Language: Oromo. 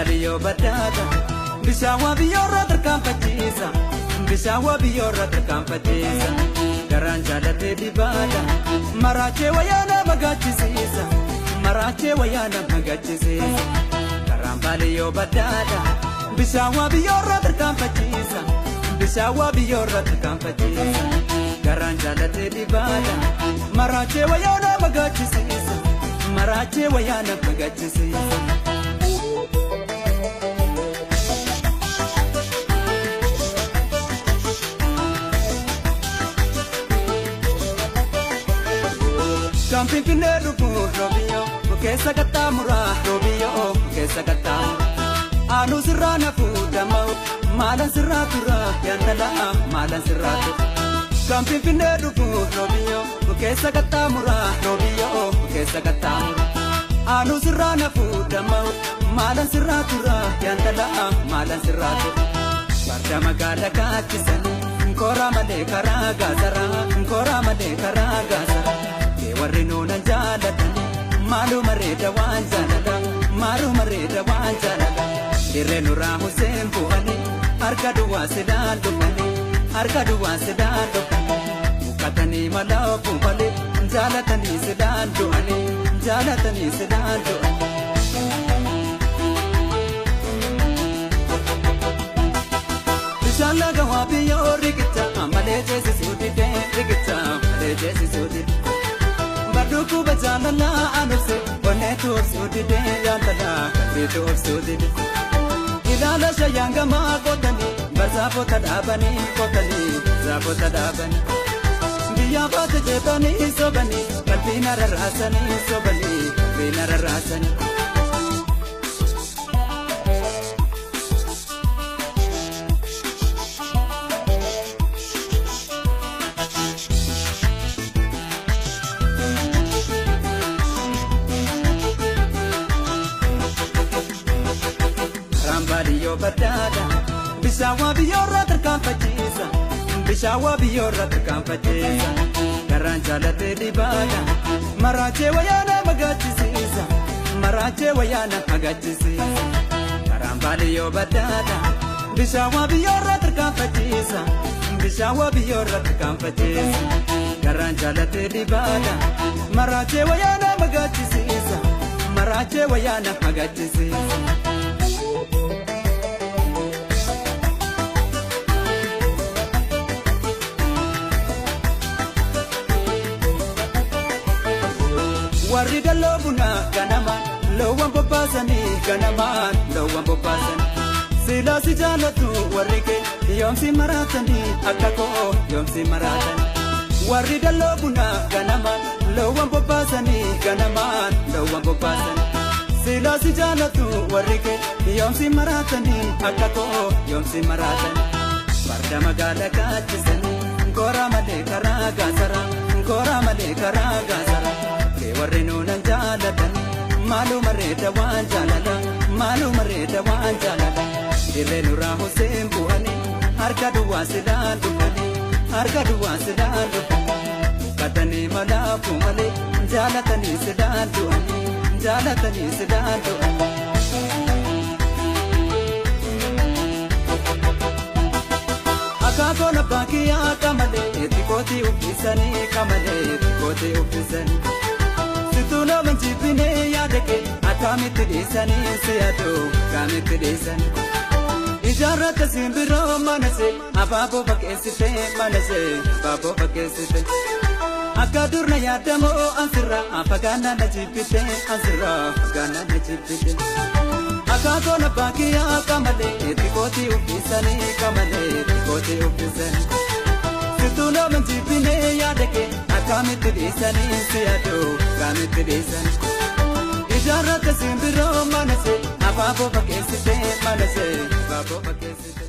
Rambalio batata, bishawa biyorra terkampatisa, bishawa biyorra terkampatisa. Garanja te dibada, marache wayana magachisisa, marache wayana magachisisa. Rambalio batata, bishawa biyorra terkampatisa, bishawa biyorra terkampatisa. Garanja te dibada, marache wayana magachisisa, marache wayana magachisisa. Camping pineru Robio, Mukesa Katamura, Robio, Mukesa Katam. Anu Sirana Pudamau, Malan Siratura, Yandala, Malan Siratu. Camping pineru Robio, Mukesa Katamura, Robio, Mukesa Katam. Anu Sirana Pudamau, Malan Siratura, Yandala, Malan Siratu. Parda Magala Kachisan, Kora Made Karagazara, Kora Made Karagazara. Warrino na jalatani, malu mareda wanjalala, malu mareda wanjalala. Irenu rahu sempu ani, arkadu wasidando ani, arkadu wasidando ani. Mukatani malau pumpale, jalatani sedando ani, jalatani sedando ani. Inshallah gawabi yo rigita, amale jesi sudi de rigita, amale jesi sudi. Baduku bajana anuse, bonetu sudide yantala, kabitu sudide. Idala shayanga ma kotani, bazapo tadabani kotani, zapo tadabani. Biya bata jetani sobani, kalpina rasani sobani, kalpina rasani. Rambalio batata, bishawa biyorra terkampatisa, bishawa biyorra terkampatisa. Garanja te dibada, marache wayana magachisisa, marache wayana magachisisa. Rambalio batata, bishawa biyorra terkampatisa, bishawa biyorra terkampatisa. Garanja te dibada, marache wayana magachisisa, marache wayana magachisisa. Warida lobuna ganaman, lowan popasani ganaman, lowan popasani. Sila si jalatu warike, yomsi maratani akako, yomsi maratani. Warida lobuna ganaman, lowan popasani ganaman, lowan popasani. Sila si jalatu warike, yomsi maratani akako, yomsi maratani. Parda magala kachisani, Kora male karagazara, Kora male karagazara. Warrino na jalatani, malu mareda wanjalala, malu mareda wanjalala. Irenu rahu sempu ani, arkadu wasidando ani, arkadu wasidando ani. Katani malapu male, jalatani sedando ani, jalatani sedando ani. Akako na baki akamale, etikoti upisani kamale, etikoti upisani. Situna menjipine yadeke, atamit desani seado, kamit desani. Ijarat simbiro manase, ababo bakesite manase, ababo bakesite. Akadur na yadamo ansira, apagana na jipite ansira, apagana na jipite. Akako na baki akamale, etikoti upisani kamale, etikoti upisani. Situna menjipine yadeke, atamit desani seado, kamit desani. Ijarat simbiro manase, ababo bakesite manase, ababo bakesite.